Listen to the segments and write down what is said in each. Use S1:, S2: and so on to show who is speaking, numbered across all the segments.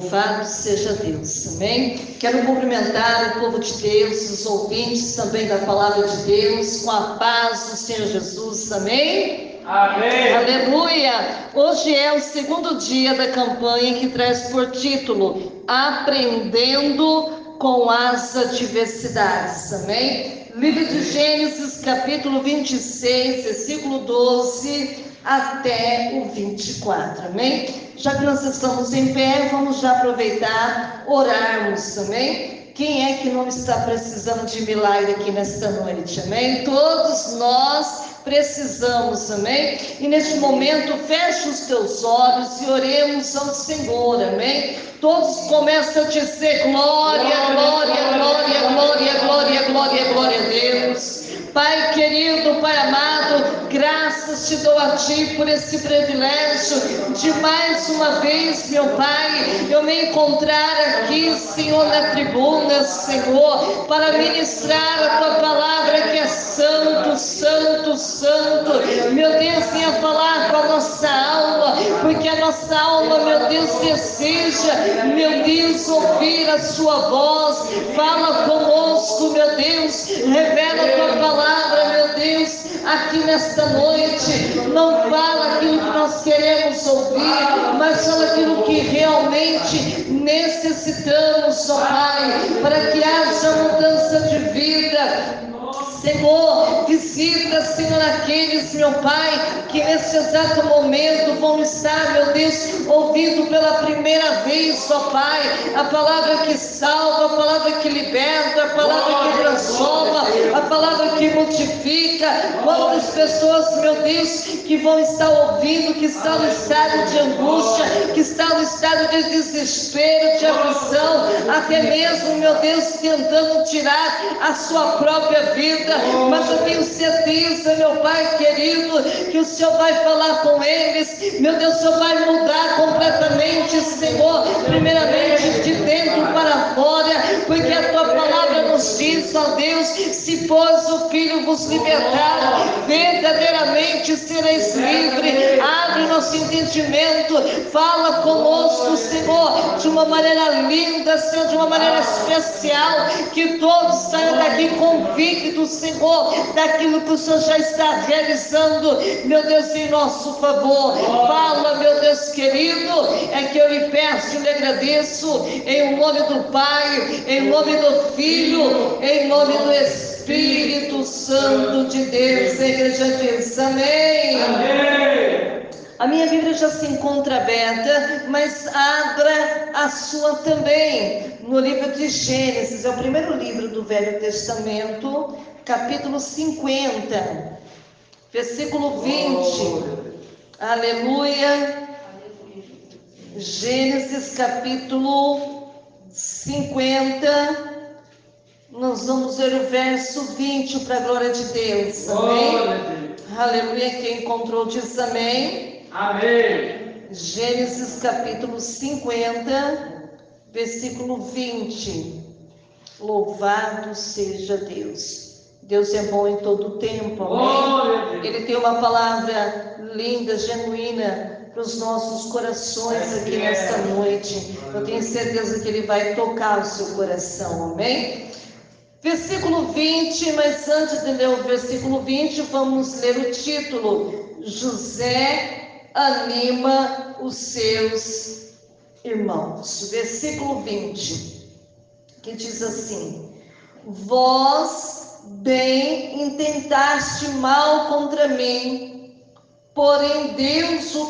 S1: Louvado seja Deus, amém? Quero cumprimentar o povo de Deus, os ouvintes também da palavra de Deus, com a paz do Senhor Jesus, amém?
S2: Amém.
S1: Aleluia! Hoje é o segundo dia da campanha que traz por título Aprendendo com as Adversidades, amém? Livro de Gênesis, capítulo 26, versículo 12 até o 24, amém? Já que nós estamos em pé, vamos já aproveitar, orarmos, amém? Quem é que não está precisando de milagre aqui nesta noite, amém? Todos nós precisamos, amém? E neste momento, feche os teus olhos e oremos ao Senhor, amém? Todos começam a dizer glória, glória, glória, glória, glória, glória, glória a Deus. Pai querido, Pai amado, graças te dou a Ti por esse privilégio de mais uma vez, meu Pai, eu me encontrar aqui, Senhor, na tribuna, Senhor, para ministrar a Tua palavra que é santo, santo, santo. Meu Deus, venha falar com a nossa alma, porque a nossa alma, meu Deus, deseja, meu Deus, ouvir a Sua voz. Fala conosco, meu Deus, revela a Tua palavra, meu Deus, aqui nesta noite. Não fala aquilo que nós queremos ouvir, mas fala aquilo que realmente necessitamos, ó Pai, para que haja mudança de vida. Senhor, visita, Senhor, aqueles, meu Pai, que nesse exato momento vão estar, meu Deus, ouvindo pela primeira vez, ó Pai, a palavra que salva, a palavra que liberta, a palavra que transforma, a palavra que multiplica. Quantas pessoas, meu Deus, que vão estar ouvindo, que estão no estado de angústia, que estão no estado de desespero, de aflição, até mesmo, meu Deus, tentando tirar a sua própria vida. Mas eu tenho certeza, meu Pai querido, que o Senhor vai falar com eles. Meu Deus, o Senhor vai mudar completamente, Senhor, primeiramente de dentro para fora, porque a Tua palavra nos diz, ó Deus, se pois o Filho vos libertar, verdadeiramente sereis livres. Abre nosso entendimento, fala conosco, Senhor, de uma maneira linda, Senhor, de uma maneira especial, que todos saiam daqui convictos, Senhor, daquilo que o Senhor já está realizando, meu Deus, em nosso favor. Fala, meu Deus querido, é que eu lhe peço e lhe agradeço, em nome do Pai, em nome do Filho, em nome do Espírito Santo de Deus. A igreja diz amém.
S2: Amém.
S1: A minha Bíblia já se encontra aberta, mas abra a sua também, no livro de Gênesis, é o primeiro livro do Velho Testamento, capítulo 50, versículo 20. Aleluia. Gênesis, capítulo 50. Nós vamos ver o verso 20 para a glória de Deus. Amém? Aleluia. Quem encontrou diz amém.
S2: Amém.
S1: Gênesis capítulo 50, versículo 20. Louvado seja Deus. Deus é bom em todo o tempo, amém? Ele tem uma palavra linda, genuína para os nossos corações aqui nesta noite. Eu tenho certeza que Ele vai tocar o seu coração, amém? Versículo 20, mas antes de ler o versículo 20, vamos ler o título: José anima os seus irmãos. Versículo 20, que diz assim: Vós bem intentaste mal contra mim, porém Deus o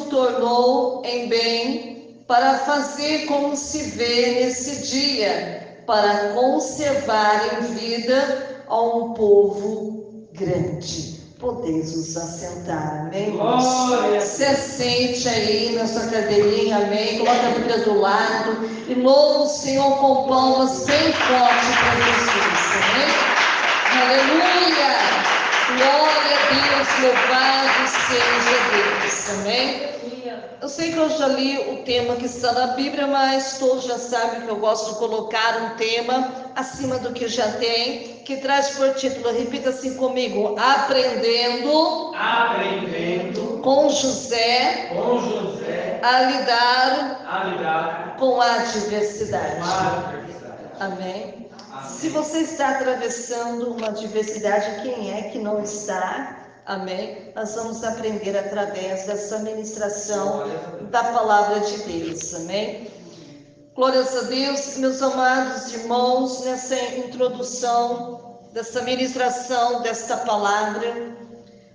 S1: tornou em bem, para fazer como se vê nesse dia, para conservar em vida a um povo grande. Podeis nos assentar, amém, irmãos? Se assente aí na sua cadeirinha, amém? Coloca a Bíblia do lado e louva o Senhor com palmas bem forte para Jesus, amém? Aleluia! Glória a Deus, louvado seja Deus, amém? Eu sei que eu já li o tema que está na Bíblia, mas todos já sabem que eu gosto de colocar um tema acima do que já tem, que traz por título, repita assim comigo: Aprendendo
S2: Aprendendo
S1: com José a lidar
S2: a lidar
S1: com a adversidade.
S2: com a adversidade.
S1: Amém?
S2: Amém.
S1: Se você está atravessando uma adversidade, quem é que não está? Amém? Nós vamos aprender através dessa ministração da palavra de Deus. Amém? Glórias a Deus, meus amados irmãos, nessa introdução, dessa ministração, desta palavra,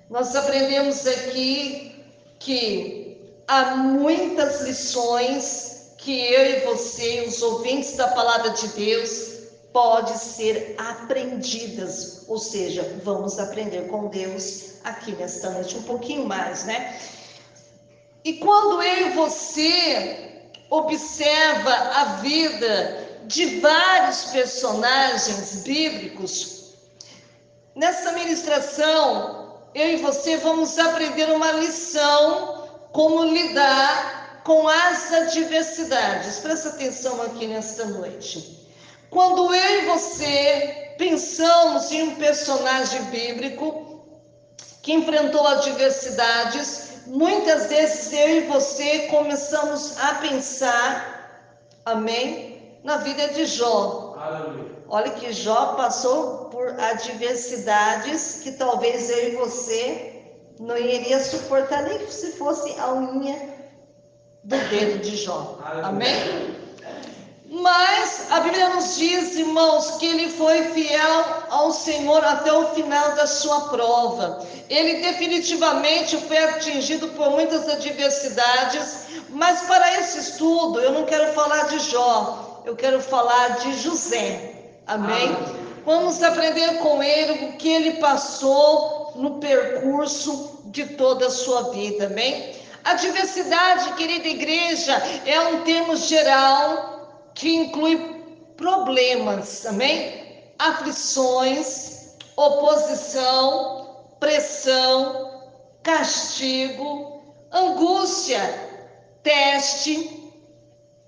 S1: nós aprendemos aqui que há muitas lições que eu e você, os ouvintes da palavra de Deus, podem ser aprendidas, ou seja, vamos aprender com Deus aqui nesta noite um pouquinho mais, né? E quando eu e você observa a vida de vários personagens bíblicos, nessa ministração, eu e você vamos aprender uma lição, como lidar com as adversidades. Presta atenção aqui nesta noite. Quando eu e você pensamos em um personagem bíblico que enfrentou adversidades, muitas vezes eu e você começamos a pensar, amém, na vida de Jó.
S2: Aleluia.
S1: Olha que Jó passou por adversidades que talvez eu e você não iria suportar nem se fosse a unha do dedo de Jó. Amém? Mas a Bíblia nos diz, irmãos, que ele foi fiel ao Senhor até o final da sua prova. Ele definitivamente foi atingido por muitas adversidades, mas para esse estudo eu não quero falar de Jó, eu quero falar de José. Amém? Vamos aprender com ele o que ele passou no percurso de toda a sua vida. Amém? Adversidade, querida igreja, é um termo geral que inclui problemas, amém? Aflições, oposição, pressão, castigo, angústia, teste,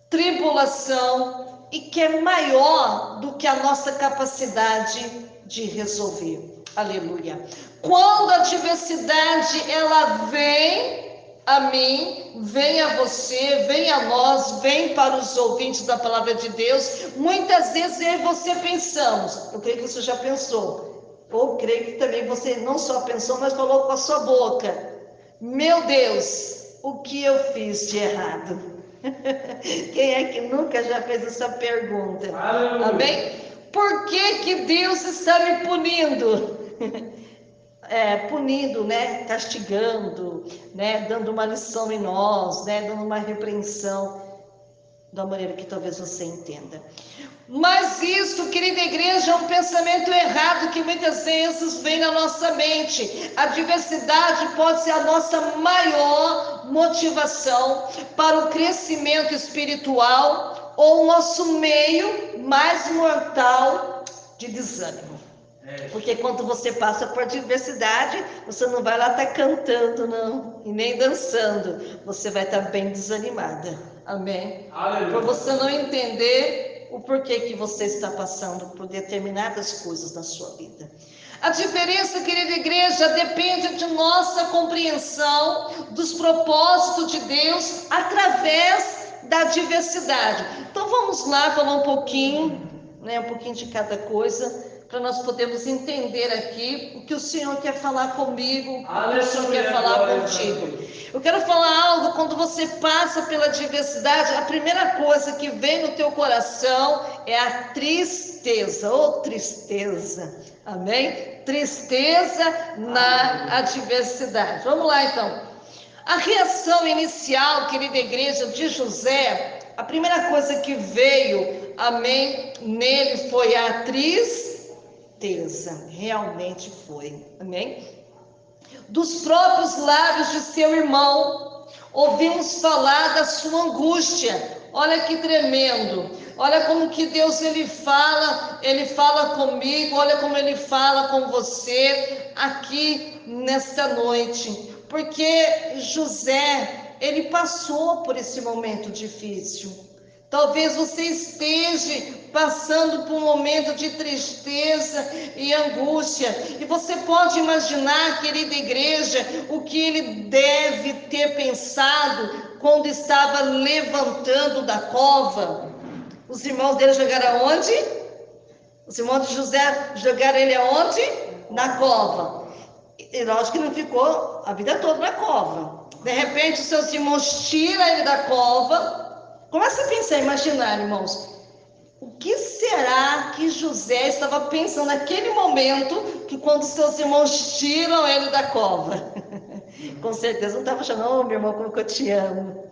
S1: tribulação, e que é maior do que a nossa capacidade de resolver. Aleluia. Quando a adversidade ela vem a mim, vem a você, vem a nós, vem para os ouvintes da palavra de Deus, muitas vezes eu e você pensamos, eu creio que você já pensou, ou creio que também você não só pensou, mas falou com a sua boca, meu Deus, o que eu fiz de errado? Quem é que nunca já fez essa pergunta?
S2: Aleluia.
S1: Amém? Por que Deus está me punindo? Punindo, né, castigando, né, dando uma lição em nós, né, dando uma repreensão, da maneira que talvez você entenda. Mas isso, querida igreja, é um pensamento errado que muitas vezes vem na nossa mente. A adversidade pode ser a nossa maior motivação para o crescimento espiritual ou o nosso meio mais mortal de desânimo. Porque quando você passa por adversidade, você não vai lá estar cantando, não, e nem dançando. Você vai estar bem desanimada. Amém?
S2: Aleluia.
S1: Por você não entender o porquê que você está passando por determinadas coisas na sua vida. A diferença, querida igreja, depende de nossa compreensão dos propósitos de Deus através da adversidade. Então vamos lá falar um pouquinho, né, um pouquinho de cada coisa, para nós podermos entender aqui o que o Senhor quer falar comigo, o que o Senhor quer falar contigo. Eu quero falar algo, quando você passa pela adversidade, a primeira coisa que vem no teu coração é a tristeza, tristeza, amém? Tristeza na adversidade. Vamos lá então. A reação inicial, querida igreja, de José, a primeira coisa que veio, amém, nele foi a tristeza, realmente foi, amém? Dos próprios lábios de seu irmão, ouvimos falar da sua angústia. Olha que tremendo, olha como que Deus ele fala comigo, olha como ele fala com você aqui nesta noite, porque José, ele passou por esse momento difícil. Talvez você esteja passando por um momento de tristeza e angústia. E você pode imaginar, querida igreja, o que ele deve ter pensado quando estava levantando da cova. Os irmãos dele jogaram aonde? Os irmãos de José jogaram ele aonde? Na cova. E lógico que não ficou a vida toda na cova. De repente, os seus irmãos tiram ele da cova. Começa a pensar, imaginar, irmãos. O que será que José estava pensando naquele momento que quando seus irmãos tiram ele da cova? Com certeza não estava achando, oh, meu irmão, como que eu te amo.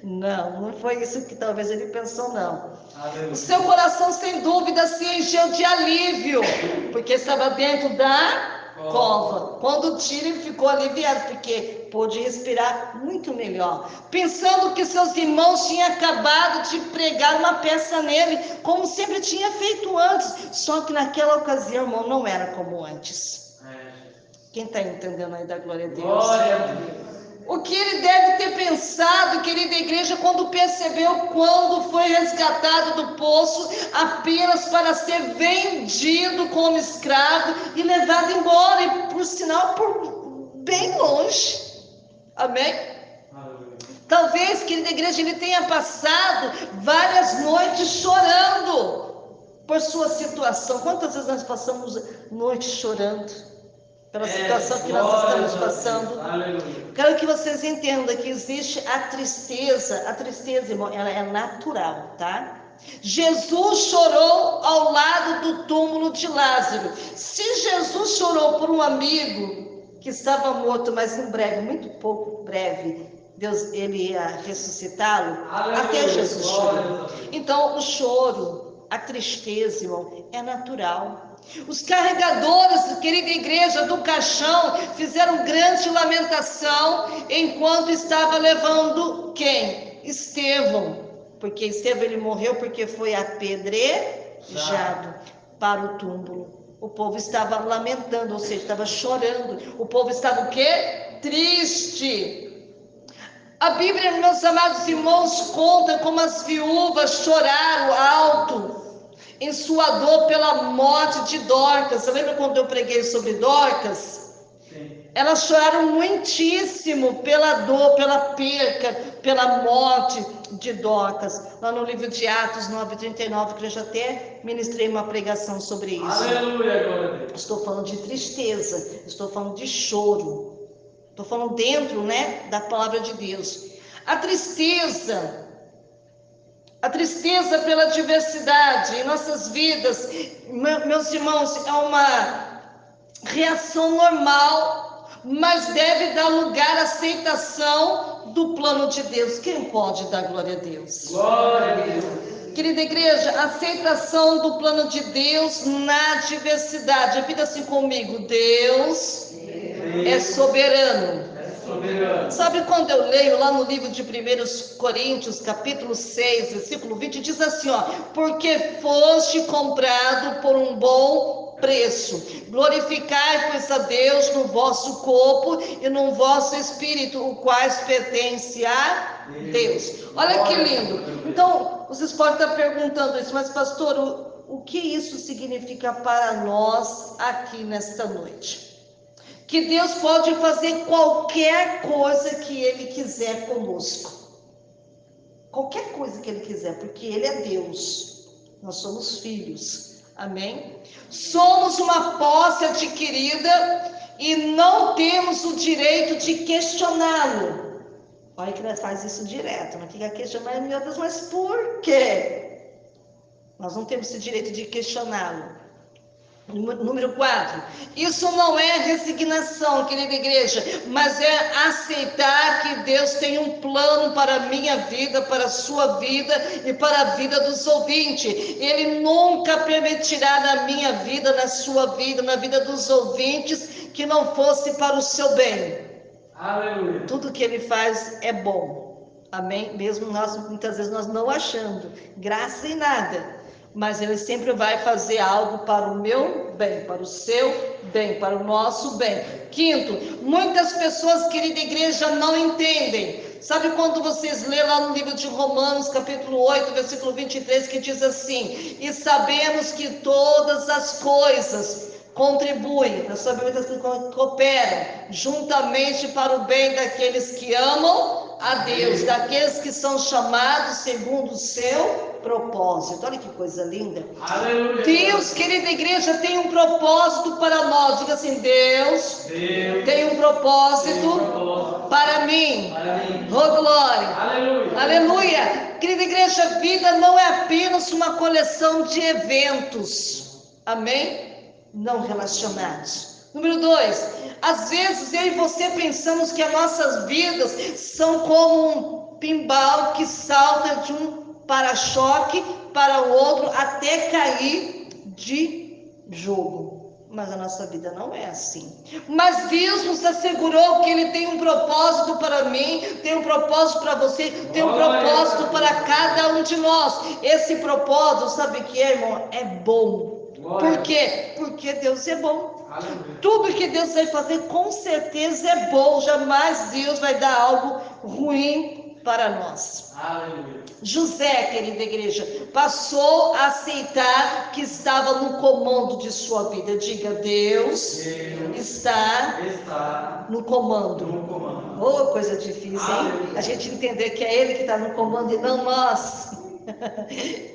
S1: Não foi isso que talvez ele pensou, não. O seu coração, sem dúvida, se encheu de alívio, porque estava dentro da cova. Quando tira, ele ficou aliviado, porque pôde respirar muito melhor. Pensando que seus irmãos tinham acabado de pregar uma peça nele, como sempre tinha feito antes. Só que naquela ocasião, irmão, não era como antes. Quem está entendendo aí da glória a Deus?
S2: Glória a Deus.
S1: O que ele deve ter pensado, querida igreja, quando percebeu quando foi resgatado do poço apenas para ser vendido como escravo e levado embora, e por sinal, por bem longe. Amém? Talvez, querida igreja, ele tenha passado várias noites chorando por sua situação. Quantas vezes nós passamos noites chorando pela situação que nós estamos passando?
S2: Aleluia.
S1: Quero que vocês entendam que existe a tristeza, irmão, ela é natural, tá? Jesus chorou ao lado do túmulo de Lázaro. Se Jesus chorou por um amigo que estava morto, mas em breve, muito pouco breve, Deus, ele ia ressuscitá-lo, até Jesus chorou. Então, o choro, a tristeza, irmão, é natural. Os carregadores, querida igreja, do caixão fizeram grande lamentação enquanto estava levando quem? Estevão. Porque Estevão, ele morreu porque foi apedrejado para o túmulo. O povo estava lamentando, ou seja, estava chorando. O povo estava o quê? Triste. A Bíblia, meus amados irmãos, conta como as viúvas choraram alto em sua dor pela morte de Dorcas. Você lembra quando eu preguei sobre Dorcas?
S2: Sim.
S1: Elas choraram muitíssimo pela dor, pela perca, pela morte de Dorcas. Lá no livro de Atos 9:39, que eu já até ministrei uma pregação sobre isso.
S2: Aleluia, glória a Deus.
S1: Estou falando de tristeza, estou falando de choro. Estou falando dentro, da palavra de Deus. A tristeza pela diversidade em nossas vidas, meus irmãos, é uma reação normal, mas deve dar lugar à aceitação do plano de Deus. Quem pode dar glória a Deus?
S2: Glória a Deus.
S1: Querida igreja, aceitação do plano de Deus na diversidade. Repita assim comigo: Deus é soberano. Sabe quando eu leio lá no livro de 1 Coríntios, capítulo 6, versículo 20, diz assim, porque foste comprado por um bom preço, glorificai, pois, a Deus no vosso corpo e no vosso espírito, o quais pertence a Deus. Olha que lindo. Então, vocês podem estar perguntando isso, mas pastor, o que isso significa para nós aqui nesta noite? Que Deus pode fazer qualquer coisa que Ele quiser conosco. Qualquer coisa que Ele quiser, porque Ele é Deus. Nós somos filhos. Amém? Somos uma posse adquirida e não temos o direito de questioná-lo. Olha que nós faz isso direto. Não fica questionando, meu Deus, mas por quê? Nós não temos esse direito de questioná-lo. Número 4, isso não é resignação, querida igreja, mas é aceitar que Deus tem um plano para a minha vida, para a sua vida e para a vida dos ouvintes. Ele nunca permitirá na minha vida, na sua vida, na vida dos ouvintes, que não fosse para o seu bem.
S2: Aleluia.
S1: Tudo que Ele faz é bom, amém? Mesmo muitas vezes nós não achando graça em nada. Mas Ele sempre vai fazer algo para o meu bem, para o seu bem, para o nosso bem. 5, muitas pessoas, querida igreja, não entendem Sabe quando vocês lêem lá no livro de Romanos, capítulo 8, versículo 23, que diz assim: e sabemos que todas as coisas contribuem, na sua Bíblia está escrito, cooperam juntamente para o bem daqueles que amam a Deus, daqueles que são chamados segundo o seu propósito. Olha que coisa linda.
S2: Aleluia.
S1: Deus, querida igreja, tem um propósito para nós. Diga assim: Deus tem um propósito para mim. Oh, glória.
S2: Aleluia.
S1: Aleluia. Querida igreja, a vida não é apenas uma coleção de eventos. Amém? Não relacionados. Número 2, às vezes eu e você pensamos que as nossas vidas são como um pinball que salta de um para-choque para o outro até cair de jogo. Mas a nossa vida não é assim. Mas Deus nos assegurou que Ele tem um propósito para mim, tem um propósito para você, tem um propósito para cada um de nós. Esse propósito, sabe o que é, irmão? É bom. Por quê? Porque Deus é bom. Aleluia. Tudo que Deus vai fazer com certeza é bom. Jamais Deus vai dar algo ruim para nós. Aleluia. José, querida igreja, passou a aceitar que estava no comando de sua vida. Diga: Deus está no comando. Oh, coisa difícil, hein? A gente entender que é Ele que está no comando e não nós.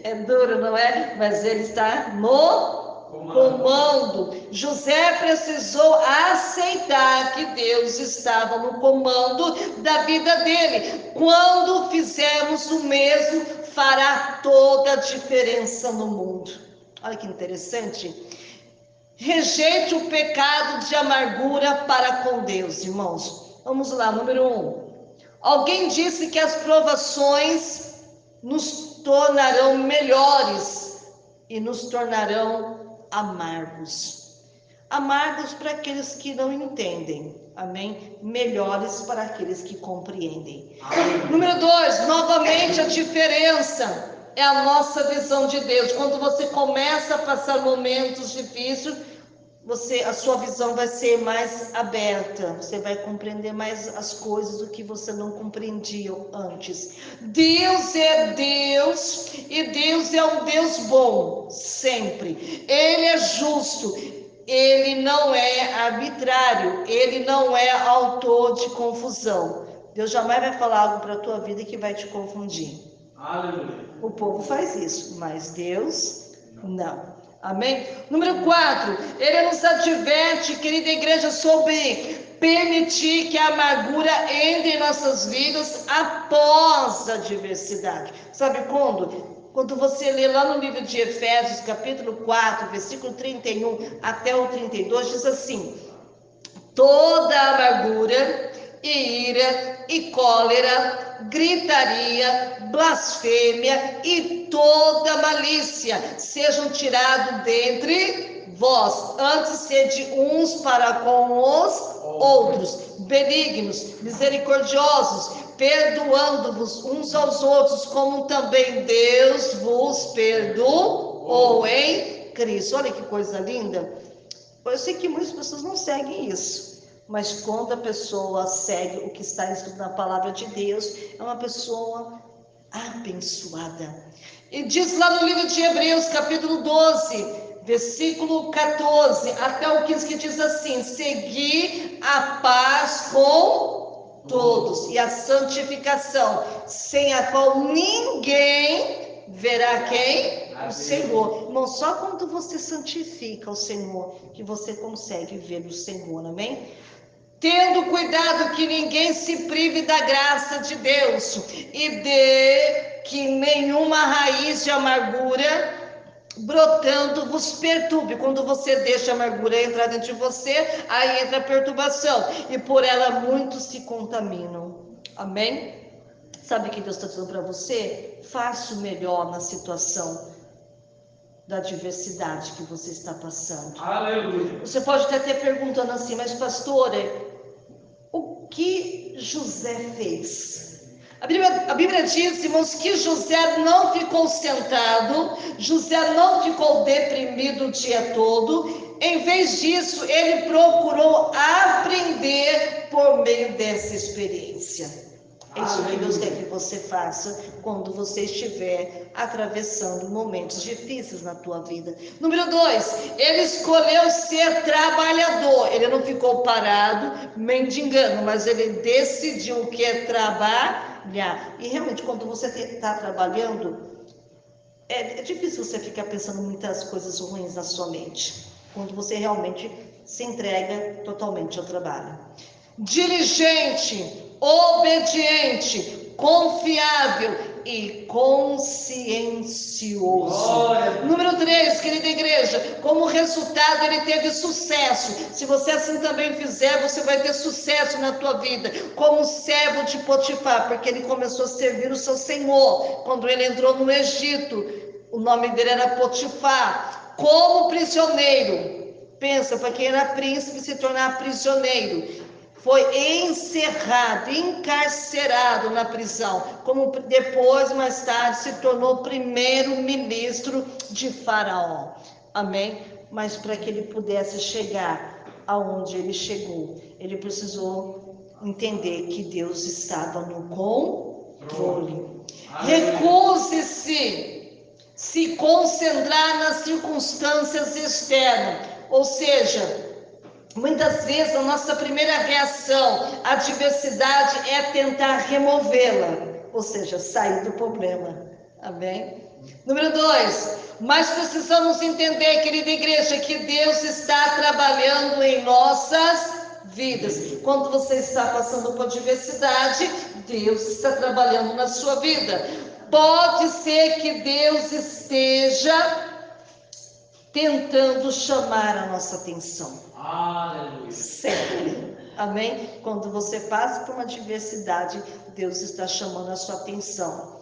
S1: É duro, não é? Mas Ele está no comando. José precisou aceitar que Deus estava no comando da vida dele. Quando fizermos o mesmo, fará toda a diferença no mundo. Olha que interessante. Rejeite o pecado de amargura para com Deus, irmãos. Vamos lá, número 1. Alguém disse que as provações nos tornarão melhores e nos tornarão amargos. Amargos para aqueles que não entendem, amém? Melhores para aqueles que compreendem. Amém. Número 2, novamente a diferença é a nossa visão de Deus. Quando você começa a passar momentos difíceis, a sua visão vai ser mais aberta, você vai compreender mais as coisas do que você não compreendia antes. Deus é Deus e Deus é um Deus bom, sempre. Ele é justo, Ele não é arbitrário, Ele não é autor de confusão. Deus jamais vai falar algo para a tua vida que vai te confundir. Aleluia. O povo faz isso, mas Deus não. Amém? Número 4, Ele nos adverte, querida igreja, sobre permitir que a amargura entre em nossas vidas após a adversidade. Sabe quando? Quando você lê lá no livro de Efésios, capítulo 4, versículo 31 até o 32, diz assim: toda amargura e ira e cólera, gritaria, blasfêmia e toda malícia sejam tirados dentre vós. Antes sede uns para com os outros, benignos, misericordiosos, perdoando-vos uns aos outros, como também Deus vos perdoou em Cristo. Olha que coisa linda. Eu sei que muitas pessoas não seguem isso. Mas quando a pessoa segue o que está escrito na palavra de Deus, é uma pessoa abençoada. E diz lá no livro de Hebreus, capítulo 12, versículo 14 até o 15, que diz assim: segui a paz com todos e a santificação, sem a qual ninguém verá quem? O Senhor. Irmão, só quando você santifica o Senhor que você consegue ver o Senhor, amém? Tendo cuidado que ninguém se prive da graça de Deus e de que nenhuma raiz de amargura brotando vos perturbe. Quando você deixa a amargura entrar dentro de você, aí entra a perturbação e por ela muitos se contaminam. Amém? Sabe o que Deus está dizendo para você? Faça o melhor na situação da adversidade que você está passando. Aleluia. Você pode até ter perguntando assim: mas pastora, o que José fez? A Bíblia diz, irmãos, que José não ficou sentado, José não ficou deprimido o dia todo. Em vez disso, ele procurou aprender por meio dessa experiência.
S3: É isso que Deus quer que você faça quando você estiver atravessando momentos difíceis na tua vida. Número 2, ele escolheu ser trabalhador. Ele não ficou parado, mendigando, mas ele decidiu o que é trabalhar. E realmente, quando você está trabalhando, é difícil você ficar pensando muitas coisas ruins na sua mente. Quando você realmente se entrega totalmente ao trabalho.
S1: Diligente, obediente, confiável e consciencioso. Número 3, querida igreja, como resultado ele teve sucesso. Se você assim também fizer, você vai ter sucesso na tua vida. Como servo de Potifar, porque ele começou a servir o seu senhor. Quando ele entrou no Egito, o nome dele era Potifar. Como prisioneiro, pensa, para quem era príncipe se tornar prisioneiro. Foi encerrado, encarcerado na prisão, como depois, mais tarde, se tornou primeiro-ministro de Faraó. Amém? Mas para que ele pudesse chegar aonde ele chegou, ele precisou entender que Deus estava no controle. Recuse-se se concentrar nas circunstâncias externas, ou seja, muitas vezes a nossa primeira reação à adversidade é tentar removê-la, ou seja, sair do problema. Amém? Número 2, mas precisamos entender, querida igreja, que Deus está trabalhando em nossas vidas. Quando você está passando por adversidade, Deus está trabalhando na sua vida. Pode ser que Deus esteja tentando chamar a nossa atenção.
S2: Aleluia.
S1: Sempre. Amém? Quando você passa por uma adversidade, Deus está chamando a sua atenção.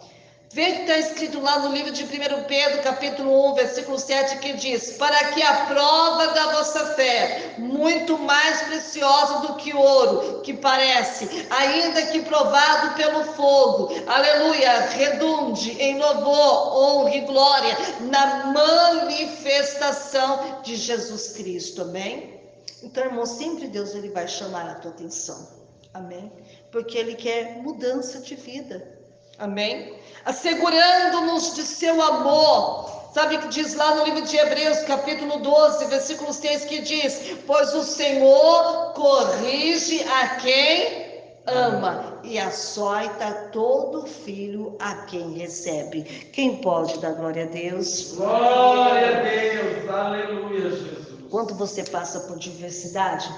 S1: Veja que está escrito lá no livro de 1 Pedro, capítulo 1, versículo 7, que diz: para que a prova da vossa fé, muito mais preciosa do que ouro, que parece, ainda que provado pelo fogo, aleluia, redunde em louvor, honra e glória, na manifestação de Jesus Cristo. Amém? Então, irmão, sempre Deus ele vai chamar a tua atenção. Amém? Porque Ele quer mudança de vida. Amém? Assegurando-nos de seu amor. Sabe o que diz lá no livro de Hebreus, capítulo 12, versículo 6, que diz: pois o Senhor corrige a quem ama e açoita todo filho a quem recebe. Quem pode dar glória a Deus?
S2: Glória a Deus. Aleluia, Jesus.
S1: Quando você passa por diversidade,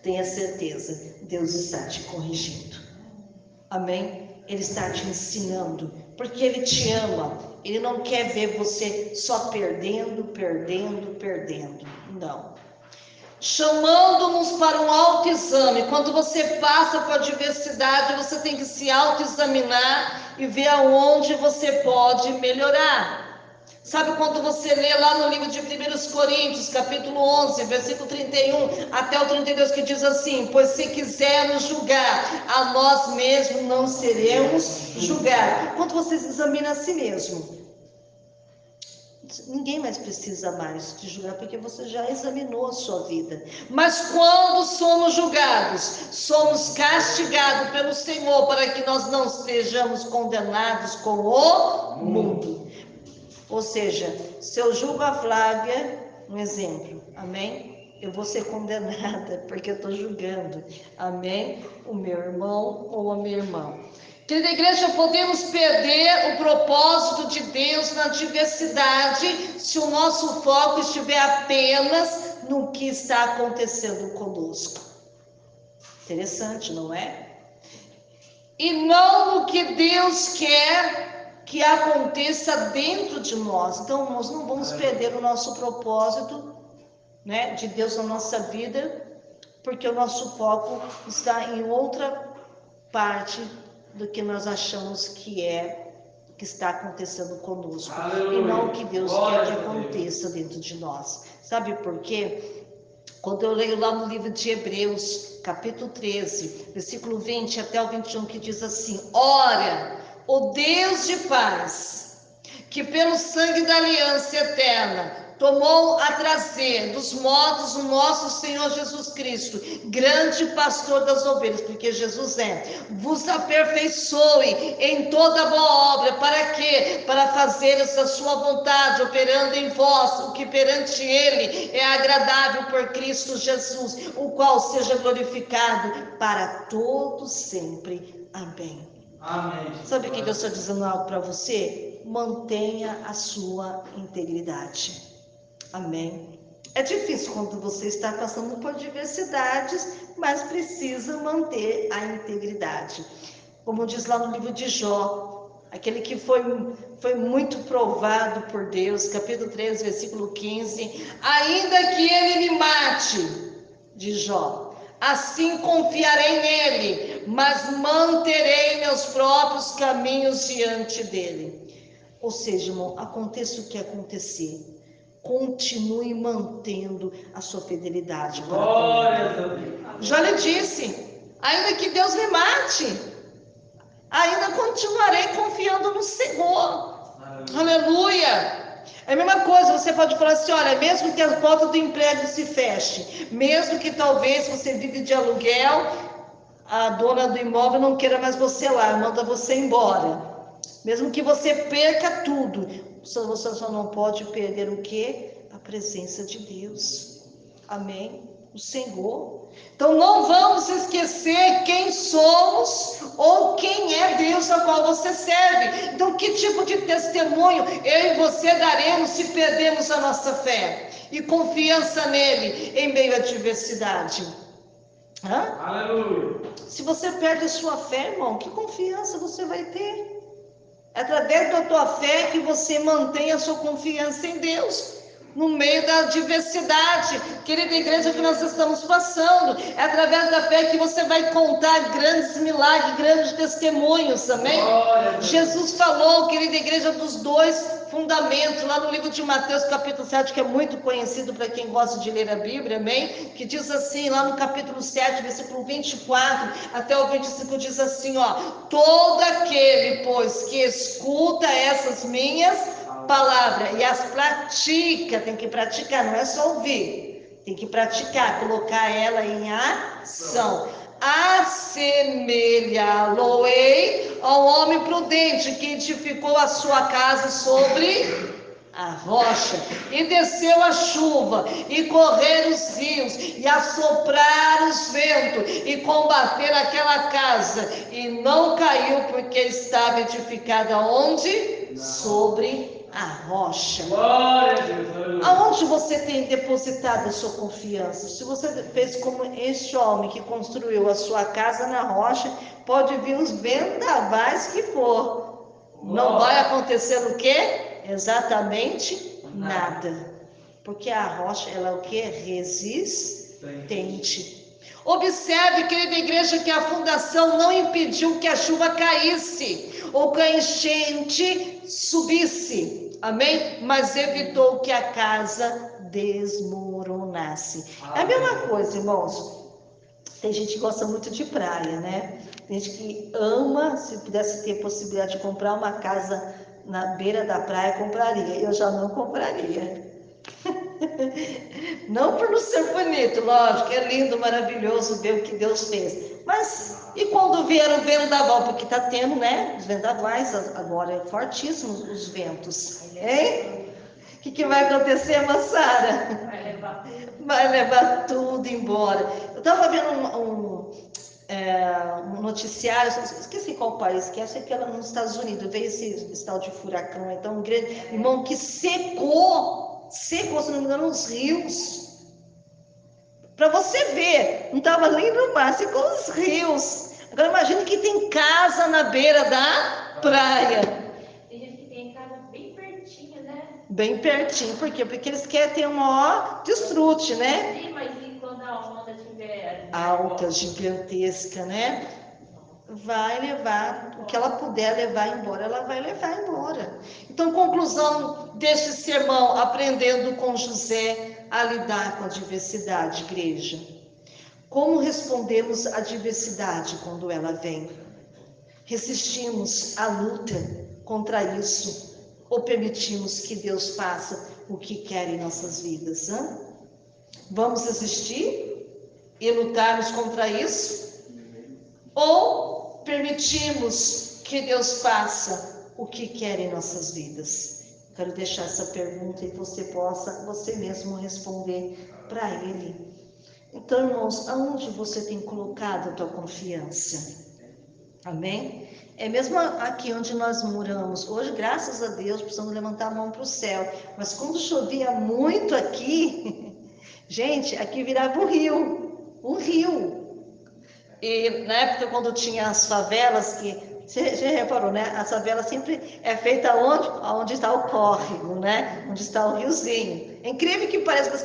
S1: tenha certeza, Deus está te corrigindo. Amém? Ele está te ensinando, porque Ele te ama. Ele não quer ver você só perdendo, perdendo, perdendo. Não. Chamando-nos para um autoexame. Quando você passa por adversidade, você tem que se autoexaminar e ver aonde você pode melhorar. Sabe quando você lê lá no livro de 1 Coríntios, capítulo 11, versículo 31 até o 32, que diz assim: pois se quisermos julgar a nós mesmos, não seremos julgados. Quando você se examina a si mesmo, ninguém mais precisa mais te julgar, porque você já examinou a sua vida. Mas quando somos julgados, somos castigados pelo Senhor, para que nós não sejamos condenados com o mundo. Ou seja, se eu julgo a Flávia, um exemplo, amém? Eu vou ser condenada, porque eu estou julgando, amém? O meu irmão ou a minha irmã. Querida igreja, podemos perder o propósito de Deus na adversidade se o nosso foco estiver apenas no que está acontecendo conosco. Interessante, não é? E não no que Deus quer que aconteça dentro de nós. Então, nós não vamos perder o nosso propósito, né, de Deus na nossa vida, porque o nosso foco está em outra parte do que nós achamos que está acontecendo conosco. Aleluia. E não o que Deus quer que aconteça dentro de nós. Sabe por quê? Quando eu leio lá no livro de Hebreus, capítulo 13, versículo 20 até o 21, que diz assim: ora, o Deus de paz, que pelo sangue da aliança eterna
S3: tomou a trazer dos modos o nosso Senhor Jesus Cristo, grande pastor das ovelhas, porque Jesus vos aperfeiçoe em toda boa obra. Para quê? Para fazer essa sua vontade, operando em vós o que perante Ele é agradável por Cristo Jesus, o qual seja glorificado para todos sempre. Amém.
S2: Amém.
S3: Sabe o que Deus está dizendo algo para você? Mantenha a sua integridade. Amém. É difícil quando você está passando por diversidades, mas precisa manter a integridade. Como diz lá no livro de Jó, aquele que foi muito provado por Deus, capítulo 3, versículo 15, ainda que ele me mate, de Jó, assim confiarei nele, mas manterei meus próprios caminhos diante dele. Ou seja, irmão, aconteça o que acontecer, continue mantendo a sua fidelidade para com Ele. Já lhe disse, ainda que Deus me mate, ainda continuarei confiando no Senhor. Aleluia! É a mesma coisa, você pode falar assim, olha, mesmo que a porta do emprego se feche, mesmo que talvez você vive de aluguel, a dona do imóvel não queira mais você lá, manda você embora. Mesmo que você perca tudo, você só não pode perder o quê? A presença de Deus. Amém? O Senhor. Então não vamos esquecer quem somos ou quem é Deus a qual você serve. Então que tipo de testemunho eu e você daremos se perdermos a nossa fé e confiança nele em meio à adversidade?
S2: Aleluia.
S3: Se você perde a sua fé, irmão, que confiança você vai ter? É através da tua fé que você mantém a sua confiança em Deus, no meio da adversidade, querida igreja, que nós estamos passando. É através da fé que você vai contar grandes milagres, grandes testemunhos, amém? Jesus falou, querida igreja, dos dois fundamentos, lá no livro de Mateus, capítulo 7, que é muito conhecido para quem gosta de ler a Bíblia, amém? Que diz assim, lá no capítulo 7, versículo 24 até o 25, diz assim, ó: todo aquele, pois, que escuta essas minhas palavras e as pratica, tem que praticar, não é só ouvir, tem que praticar, colocar ela em ação. Assemelhá-lo-ei ao homem prudente que edificou a sua casa sobre a rocha, e desceu a chuva, e correr os rios, e assoprar os ventos, e combater aquela casa, e não caiu, porque estava edificada onde? Sobre a rocha.
S2: Glória a Deus.
S3: Aonde você tem depositado a sua confiança? Se você fez como este homem que construiu a sua casa na rocha, pode vir os vendavais que for, não vai acontecer o quê? Exatamente nada, porque a rocha, ela é o que? Resistente. Observe, querida igreja, que a fundação não impediu que a chuva caísse ou que a enchente subisse, amém? Mas evitou que a casa desmoronasse. É a mesma coisa, irmãos. Tem gente que gosta muito de praia, né? Tem gente que ama, se pudesse ter possibilidade de comprar uma casa na beira da praia, compraria. Eu já não compraria. Não por não ser bonito, lógico, é lindo, maravilhoso ver o que Deus fez. Mas e quando vier o vendaval? Porque está tendo, né? Os vendavais agora, é fortíssimos os ventos. Hein? O que vai acontecer, Massara? Vai levar tudo embora. Eu estava vendo um noticiário, esqueci qual país que é, acho que era nos Estados Unidos, veio esse tal de furacão, então um grande irmão que secou, se não me engano, os rios. Para você ver, não estava nem no mar, secou os rios. Agora imagine que tem casa na beira da praia.
S4: Tem gente que tem casa bem pertinho, né?
S3: Bem pertinho, por quê? Porque eles querem ter um maior desfrute, né?
S4: Sim, mas e quando a onda estiver
S3: alta, gigantesca, né? Vai levar, o que ela puder levar embora, ela vai levar embora. Então, conclusão deste sermão, aprendendo com José a lidar com a adversidade, igreja. Como respondemos à adversidade quando ela vem? Resistimos à luta contra isso, Ou permitimos que Deus faça o que quer em nossas vidas? Vamos resistir e lutarmos contra isso? Ou permitimos que Deus faça o que quer em nossas vidas? Quero deixar essa pergunta e você possa, você mesmo responder para Ele. Então, irmãos, aonde você tem colocado a tua confiança? Amém? É mesmo aqui onde nós moramos. Hoje, graças a Deus, precisamos levantar a mão para o céu. Mas quando chovia muito aqui, gente, aqui virava um rio. Um rio. E na época, quando tinha as favelas, que você reparou, né? A favela sempre é feita onde está o córrego, né? Onde está o riozinho. É incrível que parece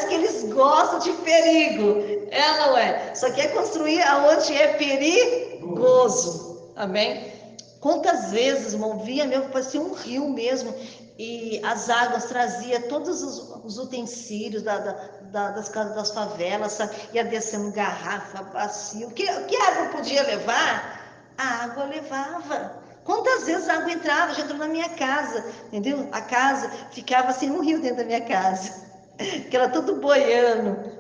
S3: que eles gostam de perigo. É, não é? Só quer construir aonde é perigoso. Amém? Quantas vezes, irmão, via mesmo, parecia um rio mesmo, e as águas traziam todos os utensílios das casas das favelas, sabe? Ia descendo garrafa, bacia, o que a água podia levar, a água levava. Quantas vezes a água entrava, já entrou na minha casa, entendeu? A casa ficava assim, um rio dentro da minha casa, que era tudo boiando.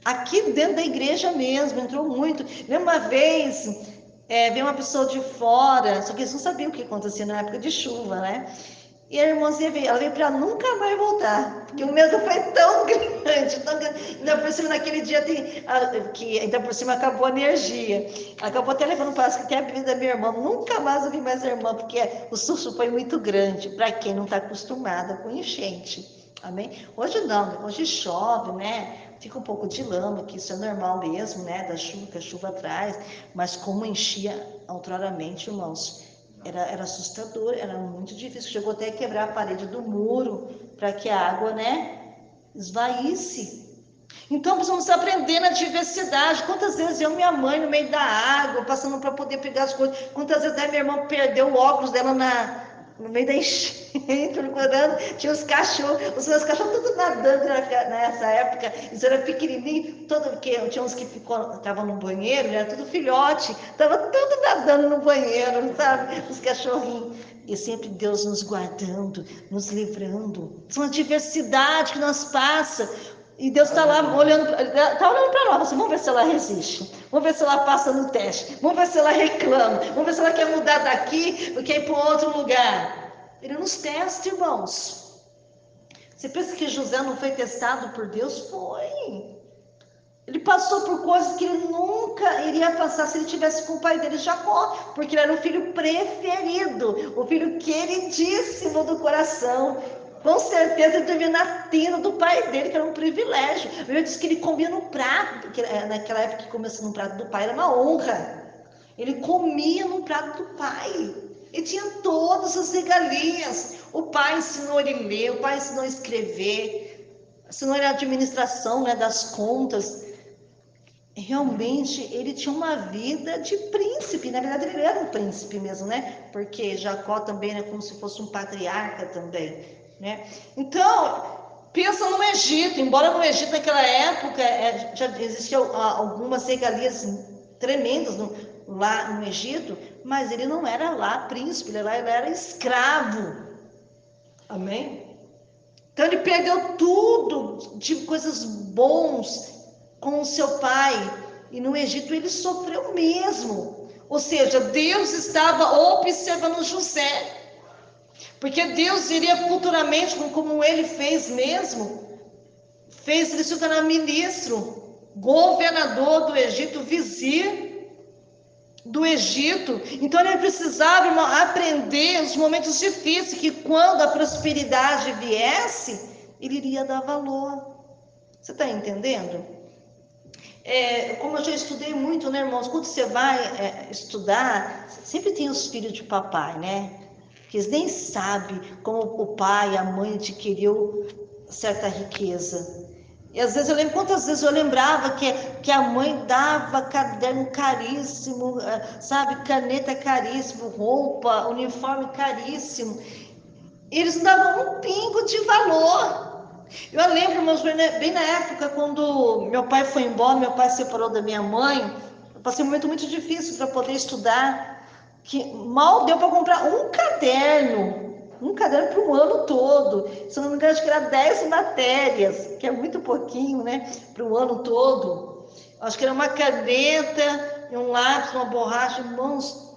S3: Aqui dentro da igreja mesmo, entrou muito. Lembra uma vez, veio uma pessoa de fora, só que eles não sabiam o que acontecia na época de chuva, né? E a irmãzinha veio, ela veio para nunca mais voltar, porque o medo foi tão grande, tão grande. Ainda por cima, naquele dia, que ainda por cima acabou a energia. Acabou até levando para que a vida da minha irmã. Nunca mais eu vi mais a irmã, porque o susto foi muito grande, para quem não está acostumada com enchente. Amém? Hoje não, hoje chove, né? Fica um pouco de lama, que isso é normal mesmo, né? Da chuva, que a chuva traz, mas como enchia outroramente, irmãos, era assustador, era muito difícil. Chegou até a quebrar a parede do muro para que a água, né, esvaísse. Então precisamos aprender na diversidade. Quantas vezes eu e minha mãe no meio da água, passando para poder pegar as coisas. Quantas vezes minha irmã perdeu o óculos dela no meio da enchente, tinha os cachorros, os meus cachorros tudo nadando nessa época, isso era pequenininho, tinha uns que estavam no banheiro, era tudo filhote, estava tudo nadando no banheiro, sabe, os cachorrinhos, e sempre Deus nos guardando, nos livrando, são a diversidade que nós passa, e Deus está lá olhando para nós, assim, vamos ver se ela resiste, vamos ver se ela passa no teste, vamos ver se ela reclama, vamos ver se ela quer mudar daqui, quer ir para outro lugar. Ele nos testa, irmãos. Você pensa que José não foi testado por Deus? Foi. Ele passou por coisas que ele nunca iria passar se ele tivesse com o pai dele, Jacó, porque ele era o filho preferido, o filho queridíssimo do coração. Com certeza ele devia na tenda do pai dele, que era um privilégio. Ele disse que ele comia no prato, porque naquela época que comia no prato do pai era uma honra. Ele comia no prato do pai. Ele tinha todas as regalias. O pai ensinou ele a ler, o pai ensinou a escrever, ensinou ele a administração, né, das contas. Realmente ele tinha uma vida de príncipe. Na verdade ele era um príncipe mesmo, né? Porque Jacó também era como se fosse um patriarca também. Né? Então, pensa no Egito, embora no Egito naquela época já existiam algumas regalias tremendas lá no Egito, mas ele não era lá príncipe, ele era escravo. Amém? Então ele perdeu tudo de coisas bons com o seu pai, e no Egito ele sofreu mesmo. Ou seja, Deus estava observando José. Porque Deus iria futuramente, como ele fez mesmo, fez ele se tornar ministro, governador do Egito, vizir do Egito. Então ele precisava, irmão, aprender os momentos difíceis, que quando a prosperidade viesse, ele iria dar valor. Você está entendendo? Como eu já estudei muito, né, irmãos? Quando você vai estudar, sempre tem os filhos de papai, né? Que eles nem sabem como o pai, a mãe adquiriu certa riqueza. E às vezes eu lembro, quantas vezes eu lembrava que a mãe dava caderno caríssimo, sabe, caneta caríssimo, roupa, uniforme caríssimo. E eles não davam um pingo de valor. Eu lembro, irmãos, bem na época quando meu pai foi embora, meu pai se separou da minha mãe, eu passei um momento muito difícil para poder estudar, que mal deu para comprar um caderno. um caderno para um ano todo. Se eu não me engano, acho que era 10 matérias, que é muito pouquinho, né? Para o ano todo. Acho que era uma caneta, um lápis, uma borracha, irmãos.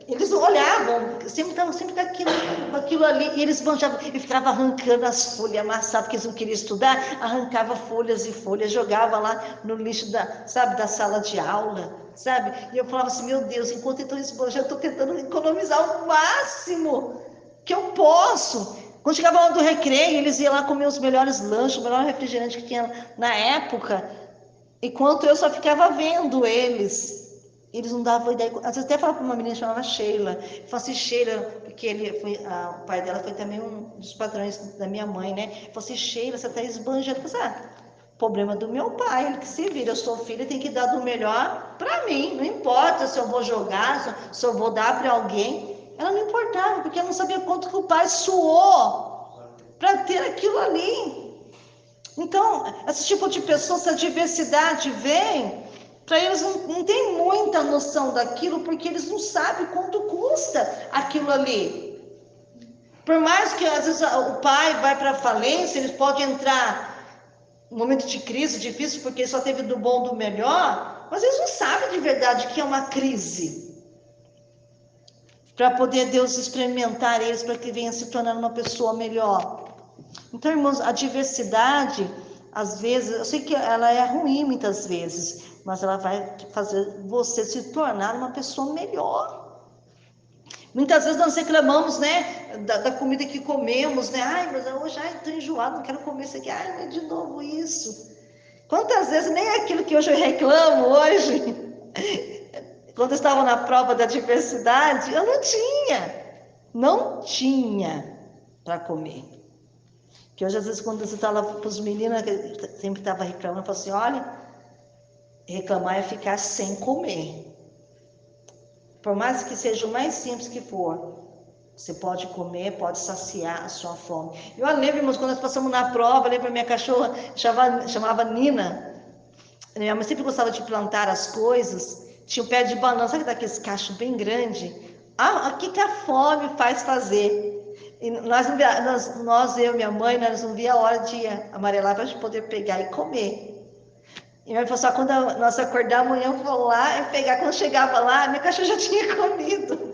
S3: Eles olhavam, sempre estavam sempre com aquilo ali, e eles manjavam, e ficavam arrancando as folhas, amassavam, porque eles não queriam estudar, arrancava folhas e folhas, jogava lá no lixo da sala de aula, sabe? E eu falava assim, meu Deus, enquanto então eu estou tentando economizar o máximo que eu posso. Quando chegava a hora do recreio, eles iam lá comer os melhores lanches, o melhor refrigerante que tinha na época, enquanto eu só ficava vendo eles. Eles não davam ideia. Às vezes até falava para uma menina que chamava Sheila. Eu falava assim, Sheila, porque o pai dela foi também um dos patrões da minha mãe, né? Eu falava assim, Sheila, você está esbanjando. Eu falei assim, problema do meu pai, ele que se vira. Eu sou filha, tem que dar do melhor para mim. Não importa se eu vou jogar, se eu vou dar para alguém. Ela não importava, porque ela não sabia quanto que o pai suou para ter aquilo ali. Então, esse tipo de pessoa, essa diversidade vem, para eles não tem muita noção daquilo, porque eles não sabem quanto custa aquilo ali. Por mais que às vezes o pai vai para a falência, eles podem entrar num momento de crise difícil, porque só teve do bom do melhor, mas eles não sabem de verdade o que é uma crise. Para poder Deus experimentar eles, para que venha se tornando uma pessoa melhor. Então, irmãos, a diversidade, às vezes, eu sei que ela é ruim muitas vezes, mas ela vai fazer você se tornar uma pessoa melhor. Muitas vezes nós reclamamos, né, da comida que comemos, né? Ai, mas hoje estou enjoado, não quero comer isso aqui. Ai, mas de novo isso. Quantas vezes nem aquilo que hoje eu reclamo hoje, quando eu estava na prova da diversidade, eu não tinha para comer. Que hoje, às vezes, quando você está lá para os meninos, sempre estava reclamando, eu falo assim, olha, reclamar é ficar sem comer. Por mais que seja o mais simples que for, você pode comer, pode saciar a sua fome. Eu lembro, irmãos, quando nós passamos na prova, eu lembro a minha cachorra, chamava Nina, minha mãe sempre gostava de plantar as coisas, tinha um pé de banana, sabe daqueles cachos bem grandes? O que a fome faz fazer? E nós, eu e minha mãe, nós não via a hora de amarelar para a gente poder pegar e comer. E minha mãe falou assim, quando nós acordar amanhã, eu vou lá e pegar. Quando chegava lá, minha cachorra já tinha comido.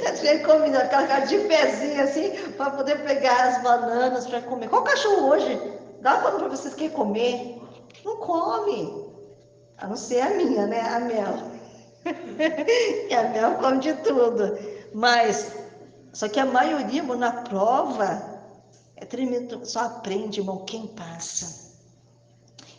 S3: Já tinha comido, aquela cara de pezinho assim, para poder pegar as bananas para comer. Qual cachorro hoje? Dá para vocês que comer? Não come. A não ser a minha, né? A Mel. E a Mel come de tudo. Mas, só que a maioria, irmão, na prova, é tremendo, só aprende, irmão, quem passa.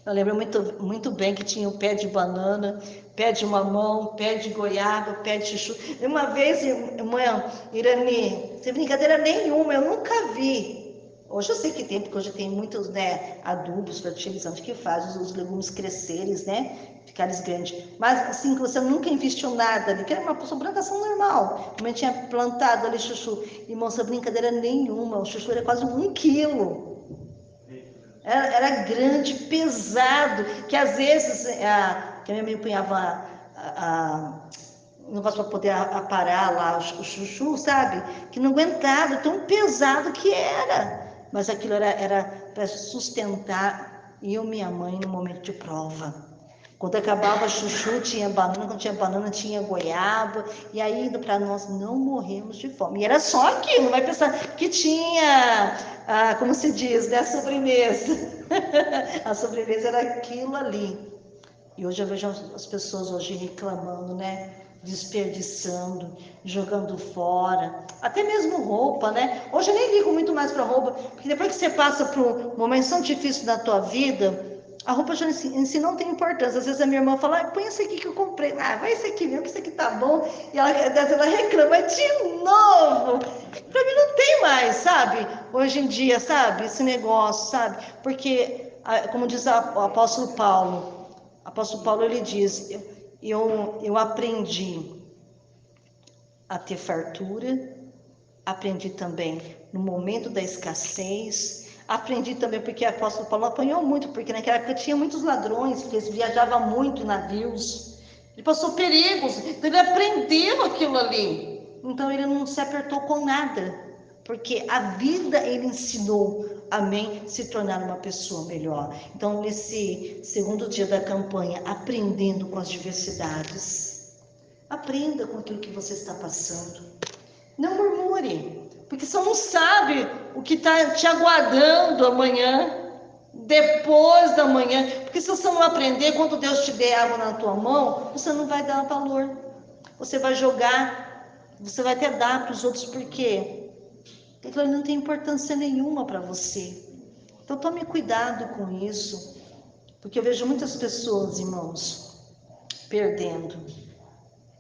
S3: Eu lembro muito bem que tinha o pé de banana, pé de mamão, pé de goiaba, pé de chuchu. Uma vez, irmã Irani, sem brincadeira nenhuma, eu nunca vi. Hoje eu sei que tem, porque hoje tem muitos, né, adubos, fertilizantes que fazem os legumes crescerem, né, ficarem grandes. Mas assim, que você nunca investiu nada ali, que era uma plantação normal. A mãe tinha plantado ali chuchu. Irmão, sem brincadeira nenhuma, o chuchu era quase 1 quilo. Era grande, pesado, que às vezes que a minha mãe punhava um negócio para poder aparar lá o chuchu, sabe? Que não aguentava, tão pesado que era. Mas aquilo era para sustentar eu e minha mãe no momento de prova. Quando acabava chuchu, tinha banana, quando tinha banana, tinha goiaba, e aí para nós não morrermos de fome. E era só aquilo, não vai pensar que tinha, como se diz, né, a sobremesa. A sobremesa era aquilo ali. E hoje eu vejo as pessoas hoje reclamando, né, desperdiçando, jogando fora, até mesmo roupa, né? Hoje eu nem ligo muito mais para roupa, porque depois que você passa por um momento tão difícil da tua vida, a roupa já em si não tem importância. Às vezes a minha irmã fala, põe esse aqui que eu comprei. Vai esse aqui mesmo, que esse aqui tá bom. E ela reclama de novo. Pra mim não tem mais, sabe? Hoje em dia, sabe? Esse negócio, sabe? Porque, como diz o apóstolo Paulo, ele diz, eu aprendi a ter fartura, aprendi também no momento da escassez, aprendi também porque o apóstolo Paulo apanhou muito, porque naquela época tinha muitos ladrões, porque eles viajavam muito em navios, ele passou perigos, então ele aprendeu aquilo ali. Então ele não se apertou com nada, porque a vida ele ensinou, amém, se tornar uma pessoa melhor. Então nesse segundo dia da campanha, aprendendo com as diversidades, aprenda com aquilo que você está passando. Não murmure, porque você não sabe o que está te aguardando amanhã, depois da manhã. Porque se você não aprender, quando Deus te der água na tua mão, você não vai dar valor. Você vai jogar, você vai até dar para os outros, porque aquilo não tem importância nenhuma para você. Então tome cuidado com isso, porque eu vejo muitas pessoas, irmãos, perdendo,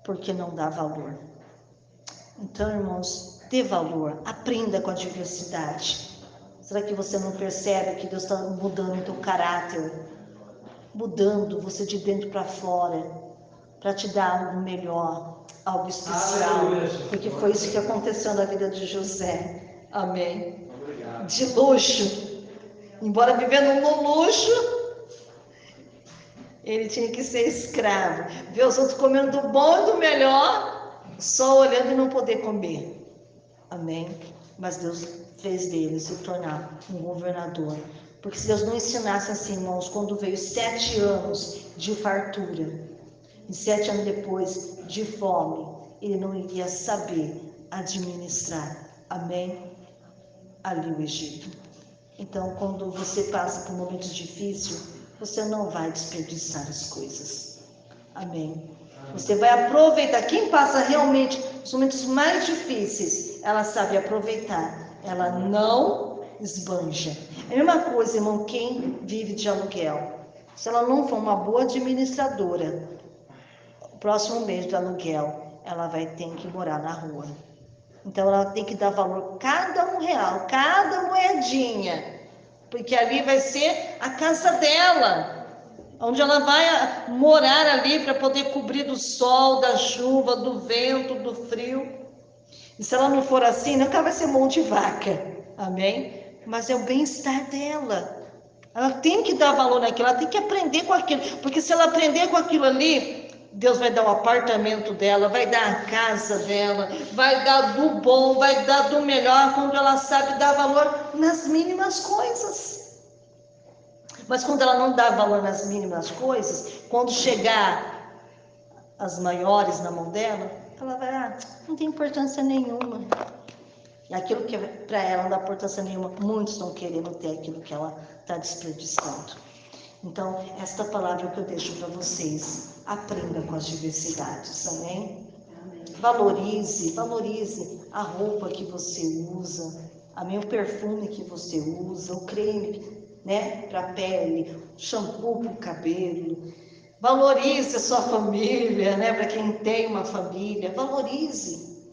S3: porque não dá valor. Então, irmãos, dê valor, aprenda com a diversidade. Será que você não percebe que Deus está mudando o teu caráter, mudando você de dentro para fora, para te dar algo melhor, algo especial? Porque foi isso que aconteceu na vida de José. Amém?
S2: Obrigado.
S3: De luxo, embora vivendo no luxo, ele tinha que ser escravo, ver os outros comendo do bom e do melhor, só olhando e não poder comer. Amém? Mas Deus fez dele se tornar um governador. Porque se Deus não ensinasse assim, irmãos, quando veio 7 anos de fartura, e 7 anos depois de fome, ele não iria saber administrar, amém? Ali o Egito. Então, quando você passa por momentos difíceis, você não vai desperdiçar as coisas, amém? Você vai aproveitar. Quem passa realmente os momentos mais difíceis, ela sabe aproveitar, ela não esbanja. É a mesma coisa, irmão, quem vive de aluguel, se ela não for uma boa administradora, o próximo mês de aluguel, ela vai ter que morar na rua. Então ela tem que dar valor cada R$1, cada moedinha, porque ali vai ser a casa dela, onde ela vai morar ali para poder cobrir do sol, da chuva, do vento, do frio. E se ela não for assim, nunca vai ser mão de vaca, amém? Mas é o bem-estar dela. Ela tem que dar valor naquilo, ela tem que aprender com aquilo, porque se ela aprender com aquilo ali, Deus vai dar o apartamento dela, vai dar a casa dela, vai dar do bom, vai dar do melhor, quando ela sabe dar valor nas mínimas coisas. Mas quando ela não dá valor nas mínimas coisas, quando chegar as maiores na mão dela, ela vai, não tem importância nenhuma. E aquilo que para ela não dá importância nenhuma, muitos estão querendo ter aquilo que ela está desperdiçando. Então, esta palavra que eu deixo para vocês, aprenda com as diversidades, amém? Valorize a roupa que você usa, amém? O perfume que você usa, o creme, né, para a pele, o shampoo para o cabelo. Valorize a sua família, né, para quem tem uma família, valorize.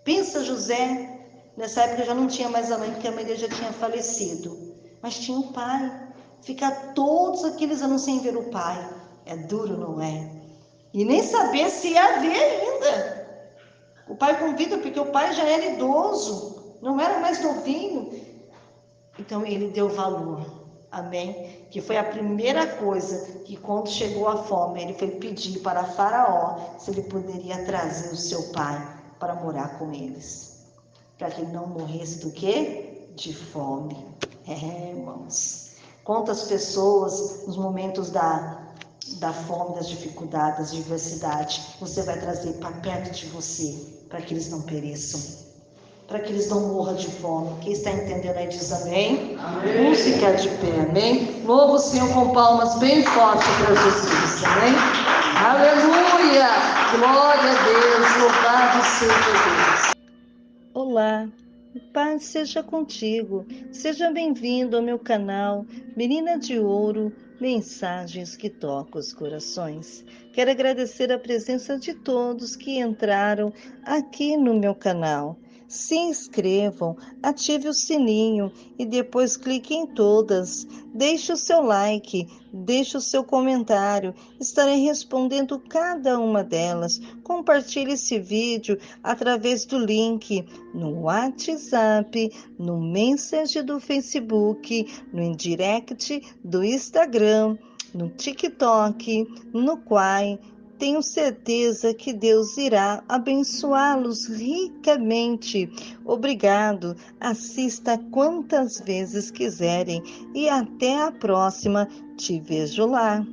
S3: Pensa José, nessa época já não tinha mais a mãe, porque a mãe dele já tinha falecido, mas tinha o pai. Ficar todos aqueles anos sem ver o pai, é duro, não é? E nem saber se ia ver ainda. O pai com vida, porque o pai já era idoso, não era mais novinho. Então ele deu valor, amém? Que foi a primeira coisa que quando chegou a fome, ele foi pedir para Faraó se ele poderia trazer o seu pai para morar com eles. Para que ele não morresse do quê? De fome. Irmãos. Quantas pessoas nos momentos da fome, das dificuldades, das diversidades, você vai trazer para perto de você, para que eles não pereçam, para que eles não morram de fome. Quem está entendendo aí diz amém?
S2: Amém.
S3: Vamos ficar de pé, amém? Louva o Senhor com palmas bem fortes para Jesus, amém? Aleluia! Glória a Deus, louvado seja Deus. Olá, paz seja contigo. Seja bem-vindo ao meu canal Menina de Ouro, mensagens que tocam os corações. Quero agradecer a presença de todos que entraram aqui no meu canal. Se inscrevam, ative o sininho e depois clique em todas. Deixe o seu like, deixe o seu comentário. Estarei respondendo cada uma delas. Compartilhe esse vídeo através do link no WhatsApp, no Messenger do Facebook, no Indirect do Instagram, no TikTok, no Quai, tenho certeza que Deus irá abençoá-los ricamente. Obrigado. Assista quantas vezes quiserem e até a próxima. Te vejo lá.